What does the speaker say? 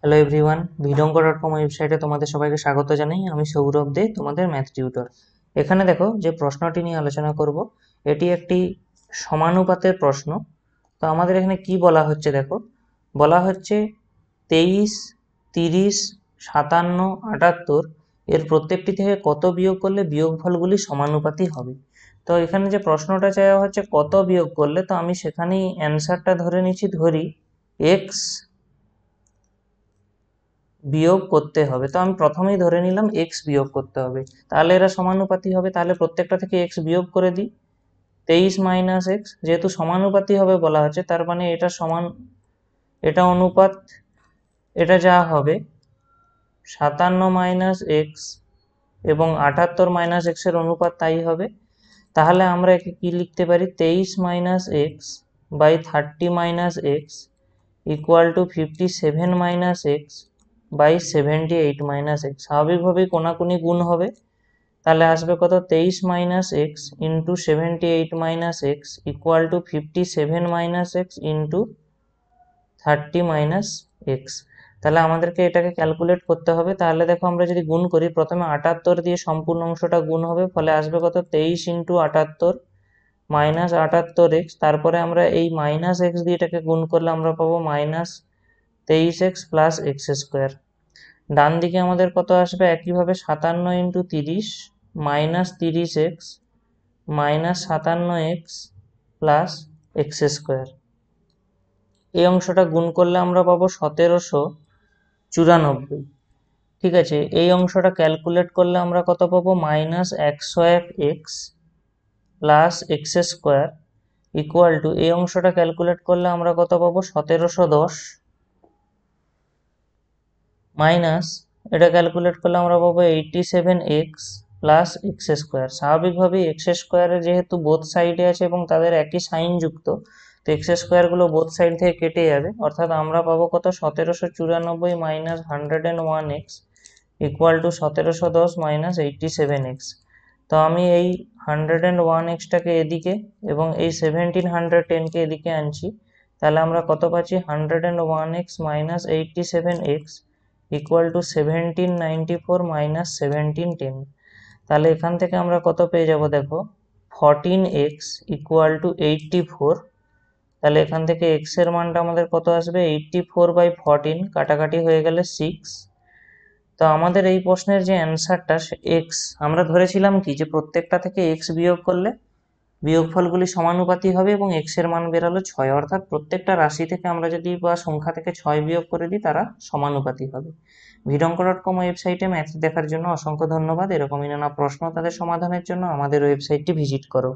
Hello everyone, vidongo.com ওয়েবসাইটে তোমাদের সবাইকে স্বাগত জানাই। আমি সৌরভ দে, তোমাদের ম্যাথ টিউটর। এখানে দেখো যে প্রশ্নটি নিয়ে আলোচনা করব, এটি একটি সমানুপাতের প্রশ্ন। তো আমাদের এখানে কি বলা হচ্ছে দেখো, বলা হচ্ছে 23, 30, 57, 78 এর প্রত্যেকটি থেকে কত বিয়োগ করলে বিয়োগফলগুলি সমানুপাতি হবে। তো এখানে যে প্রশ্নটা চাওয়া হচ্ছে কত বিয়োগ করলে, তো আমি সেখানেই অ্যান্সারটা ধরে নিচ্ছি, ধরি এক্স বিয়োগ করতে হবে। তো আমি প্রথমেই ধরে নিলাম এক্স বিয়োগ করতে হবে, তাহলে এরা সমানুপাতি হবে। তাহলে প্রত্যেকটা থেকে এক্স বিয়োগ করে দিই। 23 মাইনাস এক্স, যেহেতু সমানুপাতি হবে বলা হচ্ছে, তার মানে এটা সমান, এটা অনুপাত, এটা যা হবে 57 মাইনাস এক্স এবং 78 মাইনাস এক্স এর অনুপাত তাই হবে। তাহলে আমরা একে কি লিখতে পারি, 23 minus x by 30 minus x equal to 57 minus x by 78 minus x. স্বাভাবিকভাবেই কোনাকুনি গুণ হবে, তাহলে আসবে কত, 23 minus x into 78 minus x equal to 57 minus x into 30 minus x. তাহলে আমাদেরকে এটাকে ক্যালকুলেট করতে হবে। তাহলে দেখো, আমরা যদি গুণ করি, প্রথমে 78 দিয়ে সম্পূর্ণ অংশটা গুণ হবে, ফলে আসবে কত, 23 ইন্টু 78 মাইনাস 78 এক্স। তারপরে আমরা এই মাইনাস এক্স দিয়ে এটাকে গুণ করলে আমরা পাবো minus 23 x plus x square. ডান দিকে আমাদের কত আসবে, একইভাবে 57 into 30 minus 30 x minus 57 x plus x square. এই অংশটা গুণ করলে আমরা পাবো 1794। ঠিক আছে, এই অংশটা ক্যালকুলেট করলে আমরা কত পাবো, minus 101 x plus x square equal to, এই অংশটা ক্যালকুলেট করলে আমরা কত পাবো, 1710 মাইনাস, এটা ক্যালকুলেট করলে আমরা পাবো 87 এক্স প্লাস এক্স স্কোয়ার। স্বাভাবিকভাবেই এক্স স্কোয়ারে যেহেতু বোথ সাইডে আছে এবং তাদের একই সাইন যুক্ত, তো এক্স স্কোয়ারগুলো বোথ সাইড থেকে কেটে যাবে, অর্থাৎ আমরা পাবো কত, 1794 minus 101 x equal two 1710 minus 87 x. তো আমি এই 101 এক্সটাকে এদিকে এবং এই 1710কে এদিকে আনছি, তাহলে আমরা কত পাচ্ছি, 101 x minus 87 x equal two 1794 minus 1710। তাহলে এখান থেকে আমরা কত পেয়ে যাব দেখো, 14x ইকুয়াল টু 84। তাহলে এখান থেকে x এর মানটা আমাদের কত আসবে, 84/14, কাটাকাটি হয়ে গেলে 6। তো আমাদের এই প্রশ্নের যে অ্যান্সারটা, x আমরা ধরেছিলাম কি, যে প্রত্যেকটা থেকে x বিয়োগ করলে বিয়োগফলগুলি সমানুপাতি হবে এবং x এর মান বেরালো 6, অর্থাৎ প্রত্যেকটা রাশি থেকে আমরা যদি বা সংখ্যা থেকে 6 বিয়োগ করে দিই, তারা সমানুপাতি হবে। vidongo.com ওয়েবসাইটে ম্যাথ দেখার জন্য অসংখ্য ধন্যবাদ। এরকমই নানা প্রশ্ন তাদের সমাধানের জন্য আমাদের ওয়েবসাইটটি ভিজিট করো।